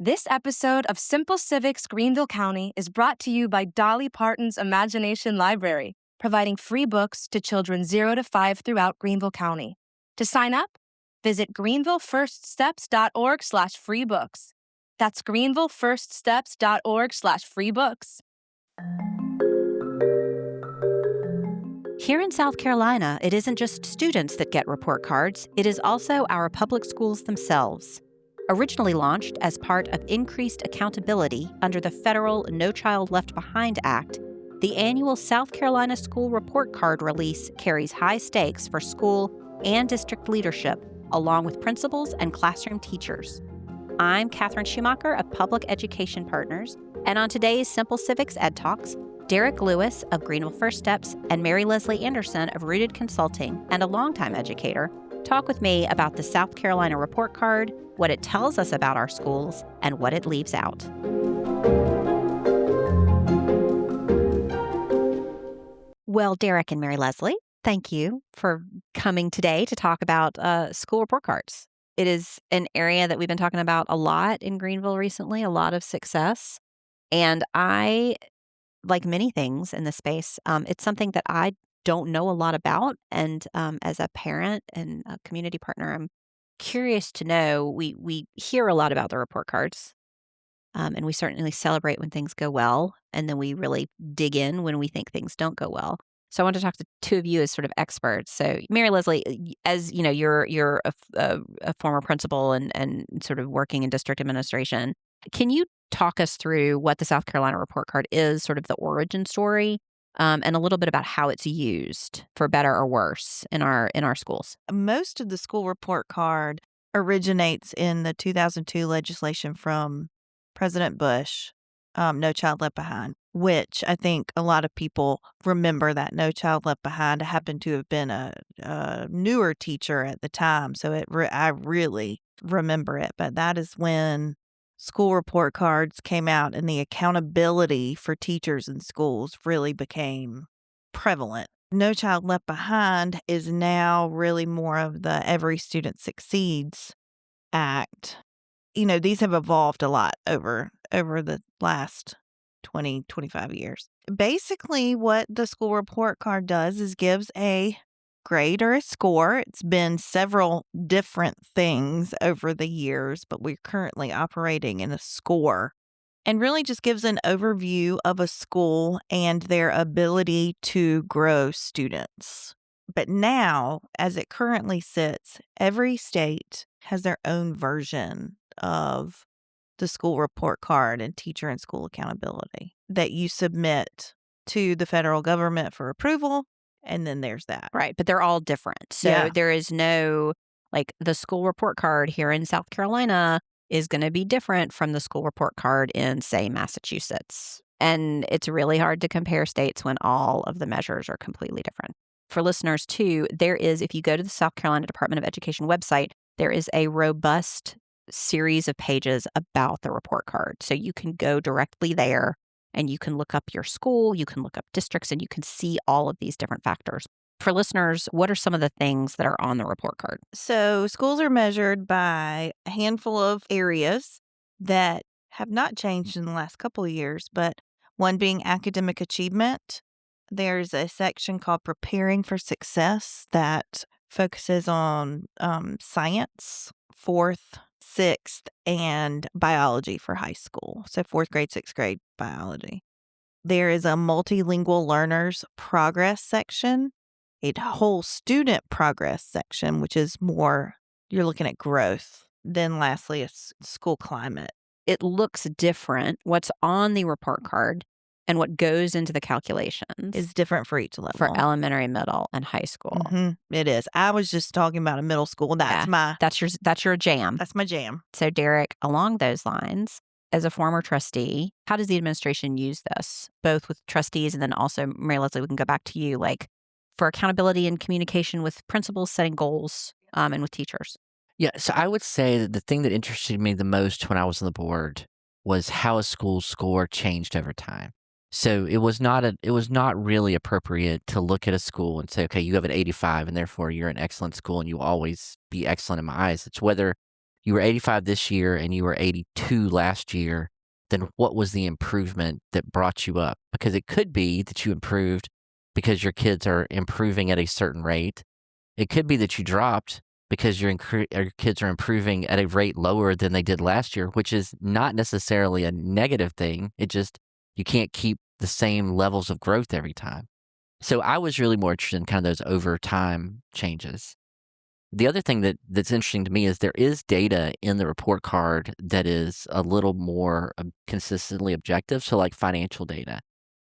This episode of Simple Civics Greenville County is brought to you by Dolly Parton's Imagination Library, providing free books to children 0 to 5 throughout Greenville County. To sign up, visit greenvillefirststeps.org/freebooks. That's greenvillefirststeps.org/freebooks. Here in South Carolina, it isn't just students that get report cards, it is also our public schools themselves. Originally launched as part of increased accountability under the federal No Child Left Behind Act, the annual South Carolina School Report Card release carries high stakes for school and district leadership, along with principals and classroom teachers. I'm Catherine Schumacher of Public Education Partners, and on today's Simple Civics EdTalks, Derek Lewis of Greenville First Steps and Mary Leslie Anderson of Rooted Consulting and a longtime educator talk with me about the South Carolina Report Card, what it tells us about our schools, and what it leaves out. Well, Derek and Mary Leslie, thank you for coming today to talk about school report cards. It is an area that we've been talking about a lot in Greenville recently, a lot of success. And I, like many things in this space, it's something that I don't know a lot about. And as a parent and a community partner, I'm curious to know. We hear a lot about the report cards, and we certainly celebrate when things go well, and then we really dig in when we think things don't go well. So I want to talk to two of you as sort of experts. So Mary Leslie, as you know, you're a former principal and sort of working in district administration. Can you talk us through what the South Carolina Report Card is, sort of the origin story, and a little bit about how it's used for better or worse in our schools? Most of the school report card originates in the 2002 legislation from President Bush, No Child Left Behind, which I think a lot of people remember that No Child Left Behind. I happened to have been a newer teacher at the time, so I really remember it. But that is when school report cards came out and the accountability for teachers in schools really became prevalent. No Child Left Behind is now really more of the Every Student Succeeds Act. You know, these have evolved a lot over the last 20, 25 years. Basically, what the school report card does is gives a grade or a score. It's been several different things over the years, but we're currently operating in a score, and really just gives an overview of a school and their ability to grow students. But now, as it currently sits, every state has their own version of the school report card and teacher and school accountability that you submit to the federal government for approval. And then there's that. Right. But they're all different. So there is no, like, the school report card here in South Carolina is going to be different from the school report card in, say, Massachusetts. And it's really hard to compare states when all of the measures are completely different. For listeners, too, there is, if you go to the South Carolina Department of Education website, there is a robust series of pages about the report card. So you can go directly there and you can look up your school, you can look up districts, and you can see all of these different factors. For listeners, what are some of the things that are on the report card? So schools are measured by a handful of areas that have not changed in the last couple of years, but one being academic achievement. There's a section called Preparing for Success that focuses on science, 4th, 6th, and biology for high school. So 4th grade, 6th grade biology. There is a multilingual learners progress section, a whole student progress section, which is more, you're looking at growth. Then lastly, a school climate. It looks different. What's on the report card and what goes into the calculations Is different for each level. for elementary, middle, and high school. It is. I was just talking about a middle school. That's your jam. That's my jam. So Derek, along those lines, as a former trustee, how does the administration use this, both with trustees and then also, Mary Leslie, we can go back to you, like for accountability and communication with principals, setting goals, and with teachers? Yeah, so I would say that the thing that interested me the most when I was on the board was how a school's score changed over time. So it was not really appropriate to look at a school and say, okay, you have an 85 and therefore you're an excellent school and you will always be excellent in my eyes. It's whether you were 85 this year and you were 82 last year, then what was the improvement that brought you up? Because it could be that you improved because your kids are improving at a certain rate. It could be that you dropped because your kids are improving at a rate lower than they did last year, which is not necessarily a negative thing. It just, you can't keep the same levels of growth every time. So I was really more interested in kind of those over time changes. The other thing that's interesting to me is there is data in the report card that is a little more consistently objective. So like financial data.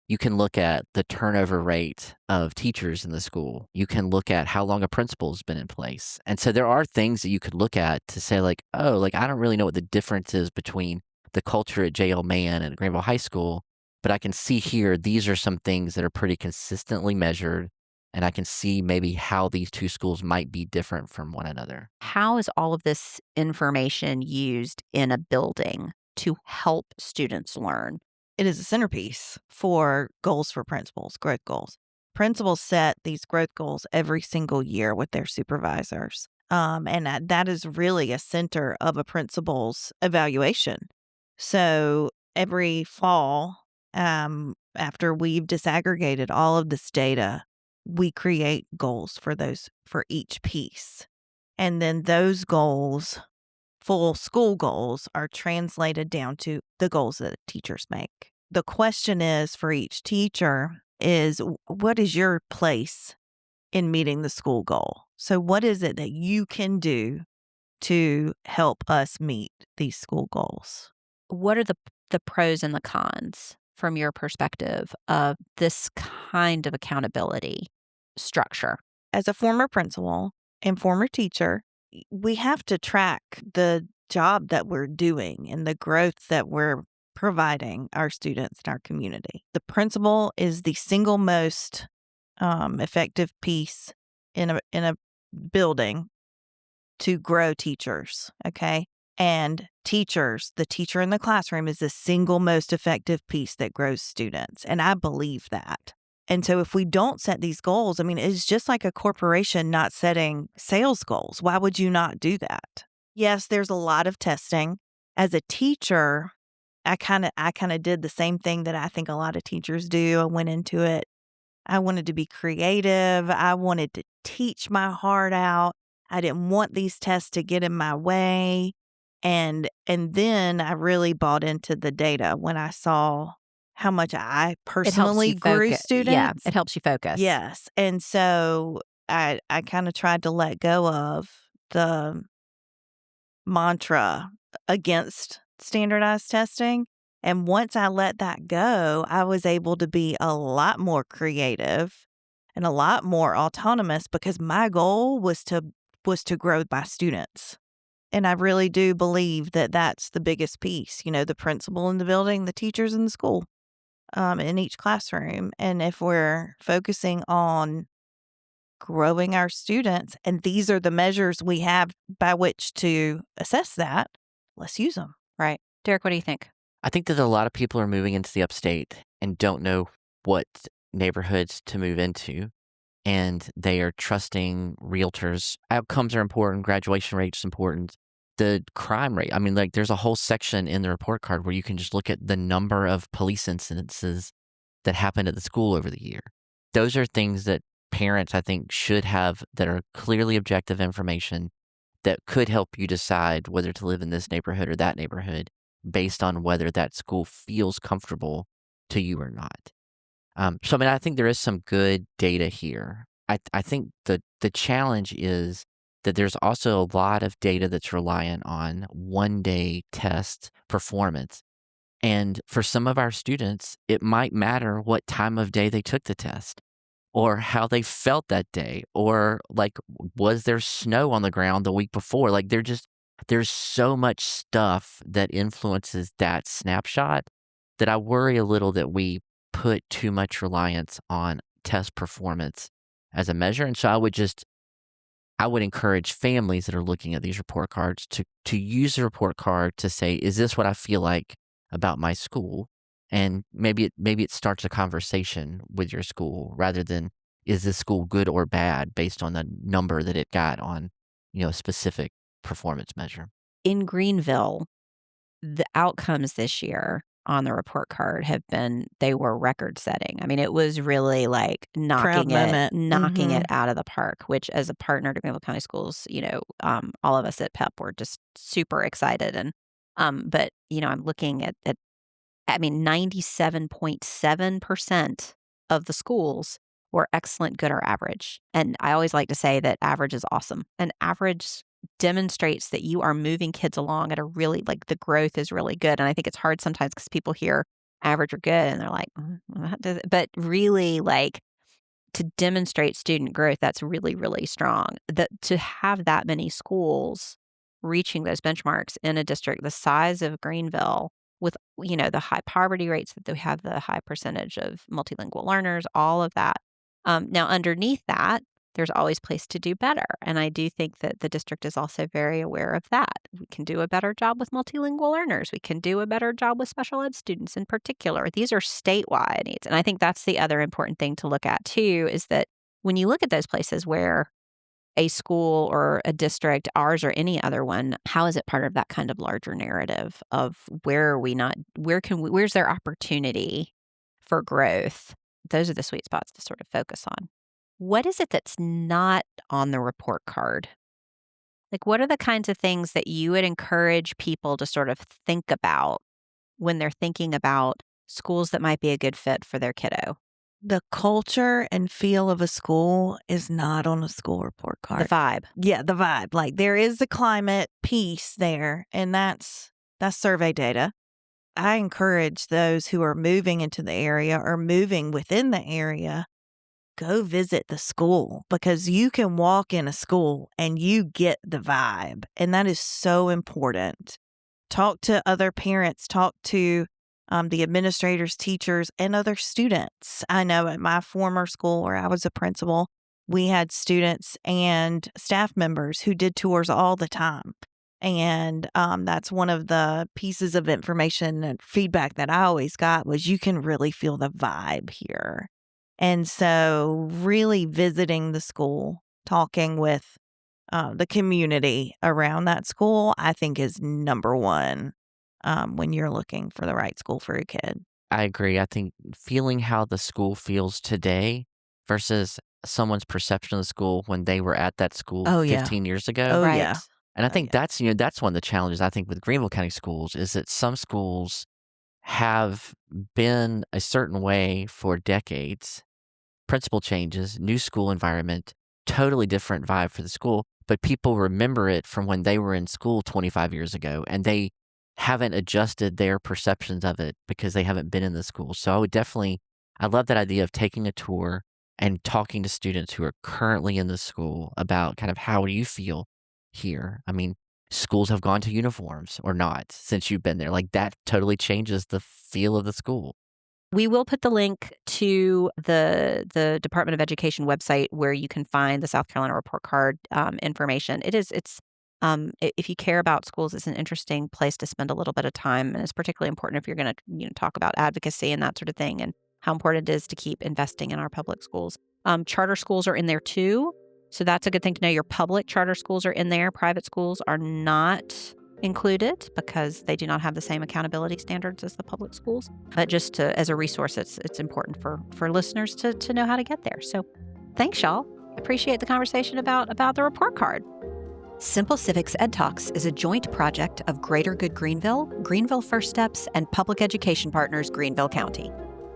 You can look at the turnover rate of teachers in the school. You can look at how long a principal's been in place. And so there are things that you could look at to say like, oh, like I don't really know what the difference is between the culture at JL Mann and Greenville High School, but I can see here these are some things that are pretty consistently measured, and I can see maybe how these two schools might be different from one another. How is all of this information used in a building to help students learn? It is a centerpiece for goals for principals, growth goals. Principals set these growth goals every single year with their supervisors. And that is really a center of a principal's evaluation. So every fall, after we've disaggregated all of this data, we create goals for each piece. And then those goals, full school goals, are translated down to the goals that teachers make. The question is for each teacher is, what is your place in meeting the school goal? So what is it that you can do to help us meet these school goals? What are the pros and the cons from your perspective of this kind of accountability structure? As a former principal and former teacher, we have to track the job that we're doing and the growth that we're providing our students in our community. The principal is the single most effective piece in a building to grow teachers, okay? And teachers, the teacher in the classroom is the single most effective piece that grows students. And I believe that. And so if we don't set these goals, I mean, it's just like a corporation not setting sales goals. Why would you not do that? Yes, there's a lot of testing. As a teacher, I kind of did the same thing that I think a lot of teachers do. I went into it. I wanted to be creative. I wanted to teach my heart out. I didn't want these tests to get in my way. And then I really bought into the data when I saw how much I personally grew students. Yeah, it helps you focus. Yes. And so I kind of tried to let go of the mantra against standardized testing. And once I let that go, I was able to be a lot more creative and a lot more autonomous because my goal was to grow my students. And I really do believe that that's the biggest piece, the principal in the building, the teachers in the school, in each classroom. And if we're focusing on growing our students, and these are the measures we have by which to assess that, let's use them. Right. Derek, what do you think? I think that a lot of people are moving into the upstate and don't know what neighborhoods to move into. And they are trusting realtors. Outcomes are important. Graduation rate's important. The crime rate. I mean, like there's a whole section in the report card where you can just look at the number of police incidences that happened at the school over the year. Those are things that parents, I think, should have that are clearly objective information that could help you decide whether to live in this neighborhood or that neighborhood based on whether that school feels comfortable to you or not. So, I mean, I think there is some good data here. I think the challenge is that there's also a lot of data that's reliant on one-day test performance. And for some of our students, it might matter what time of day they took the test or how they felt that day or like, was there snow on the ground the week before? Like there's so much stuff that influences that snapshot that I worry a little that we put too much reliance on test performance as a measure. And so I would encourage families that are looking at these report cards to use the report card to say, is this what I feel like about my school? And maybe it starts a conversation with your school rather than, is this school good or bad based on the number that it got on, a specific performance measure. in Greenville, the outcomes this year on the report card they were record setting. I mean, it was really like Proud moment. knocking it out of the park, which as a partner to Greenville County Schools, all of us at PEP were just super excited. And, but, I'm looking at 97.7% of the schools were excellent, good, or average. And I always like to say that average is awesome. And average demonstrates that you are moving kids along at a really, like, the growth is really good. And I think it's hard sometimes because people hear average or good and they're like, what does it? But really, like, to demonstrate student growth, that's really, really strong. To have that many schools reaching those benchmarks in a district the size of Greenville with, the high poverty rates that they have, the high percentage of multilingual learners, all of that. Now, underneath that, there's always place to do better. And I do think that the district is also very aware of that. We can do a better job with multilingual learners. We can do a better job with special ed students in particular. These are statewide needs. And I think that's the other important thing to look at too, is that when you look at those places where a school or a district, ours or any other one, how is it part of that kind of larger narrative of where's their opportunity for growth? Those are the sweet spots to sort of focus on. What is it that's not on the report card? Like, what are the kinds of things that you would encourage people to sort of think about when they're thinking about schools that might be a good fit for their kiddo? The culture and feel of a school is not on a school report card. The vibe. Yeah, the vibe. Like, there is the climate piece there, and that's survey data. I encourage those who are moving into the area or moving within the area, go visit the school, because you can walk in a school and you get the vibe. And that is so important. Talk to other parents, talk to the administrators, teachers, and other students. I know at my former school where I was a principal, we had students and staff members who did tours all the time. And that's one of the pieces of information and feedback that I always got was you can really feel the vibe here. And so really visiting the school, talking with the community around that school, I think is number one when you're looking for the right school for your kid. I agree. I think feeling how the school feels today versus someone's perception of the school when they were at that school 15 years ago. Oh, Right. yeah. And I think that's one of the challenges I think with Greenville County schools is that some schools have been a certain way for decades. Principal changes, new school environment, totally different vibe for the school, but people remember it from when they were in school 25 years ago, and they haven't adjusted their perceptions of it because they haven't been in the school. So I love that idea of taking a tour and talking to students who are currently in the school about kind of how do you feel here? I mean, schools have gone to uniforms or not since you've been there. Like, that totally changes the feel of the school. We will put the link to the Department of Education website where you can find the South Carolina report card information. If you care about schools, it's an interesting place to spend a little bit of time, and it's particularly important if you're going to talk about advocacy and that sort of thing, and how important it is to keep investing in our public schools. Charter schools are in there too, so that's a good thing to know. Your public charter schools are in there. Private schools are not included because they do not have the same accountability standards as the public schools. But just as a resource, it's important for listeners to know how to get there. So thanks, y'all. I appreciate the conversation about the report card. Simple Civics EdTalks is a joint project of Greater Good Greenville, Greenville First Steps, and public education partners Greenville County.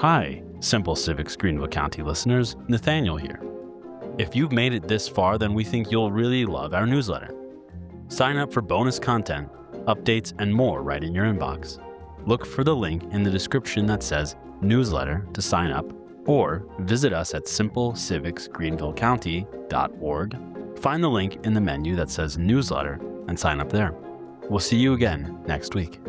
Hi, Simple Civics Greenville County listeners, Nathaniel here. If you've made it this far, then we think you'll really love our newsletter. Sign up for bonus content, updates, and more right in your inbox. Look for the link in the description that says newsletter to sign up, or visit us at simplecivicsgreenvillecounty.org. Find the link in the menu that says newsletter and sign up there. We'll see you again next week.